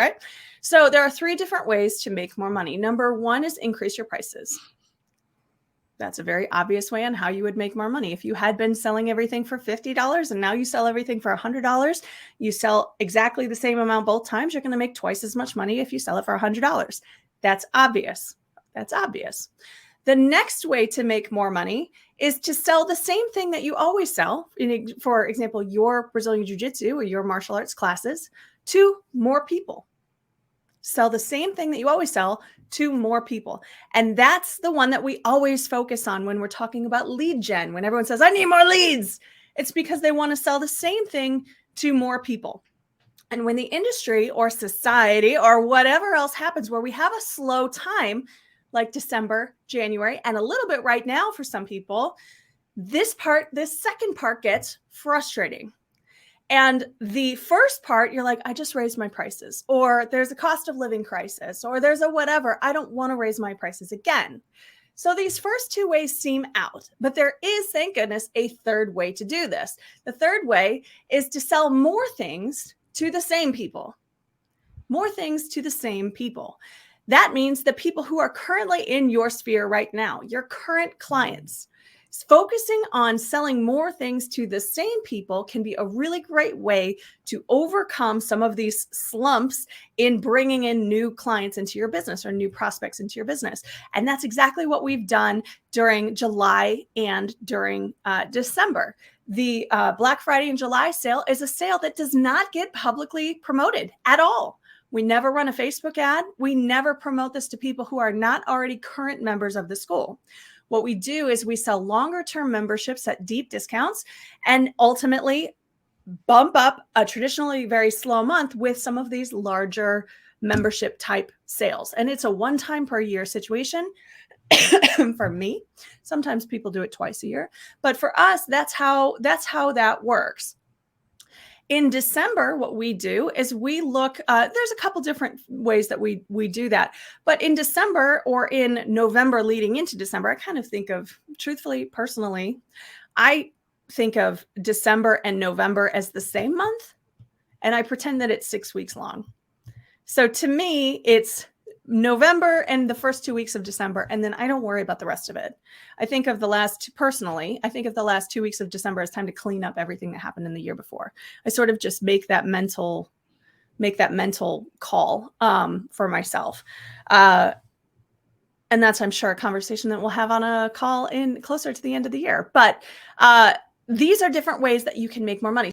right? So there are 3 different ways to make more money. Number 1 is increase your prices. That's a very obvious way on how you would make more money. If you had been selling everything for $50 and now you sell everything for $100, you sell exactly the same amount both times, you're going to make twice as much money if you sell it for $100. That's obvious. That's obvious. The next way to make more money is to sell the same thing that you always sell, for example, your Brazilian Jiu-Jitsu or your martial arts classes, to more people. Sell the same thing that you always sell to more people. And that's the one that we always focus on when we're talking about lead gen. When everyone says, I need more leads, it's because they want to sell the same thing to more people. And when the industry or society or whatever else happens where we have a slow time, like December, January, and a little bit right now for some people, this second part gets frustrating. And the first part, you're like, I just raised my prices, or there's a cost of living crisis, or there's a whatever. I don't want to raise my prices again. So these first 2 ways seem out, but there is, thank goodness, a third way to do this. The third way is to sell more things to the same people. More things to the same people. That means the people who are currently in your sphere right now, your current clients. Focusing on selling more things to the same people can be a really great way to overcome some of these slumps in bringing in new clients into your business or new prospects into your business. And that's exactly what we've done during July and during December. The Black Friday and July sale is a sale that does not get publicly promoted at all. We never run a Facebook ad. We never promote this to people who are not already current members of the school. What we do is we sell longer term memberships at deep discounts and ultimately bump up a traditionally very slow month with some of these larger membership type sales. And it's a 1 time per year situation for me. Sometimes people do it twice a year, but for us, that's how that works. In December, what we do is we look, there's a couple different ways that we do that. But in December or in November leading into December, I kind of think of, truthfully, personally, I think of December and November as the same month. And I pretend that it's 6 weeks long. So to me, it's November and the first 2 weeks of December, and then I don't worry about the rest of it. I think of the last 2 weeks of December as time to clean up everything that happened in the year before. I sort of just make that mental call for myself. And that's, I'm sure, a conversation that we'll have on a call in closer to the end of the year. But these are different ways that you can make more money.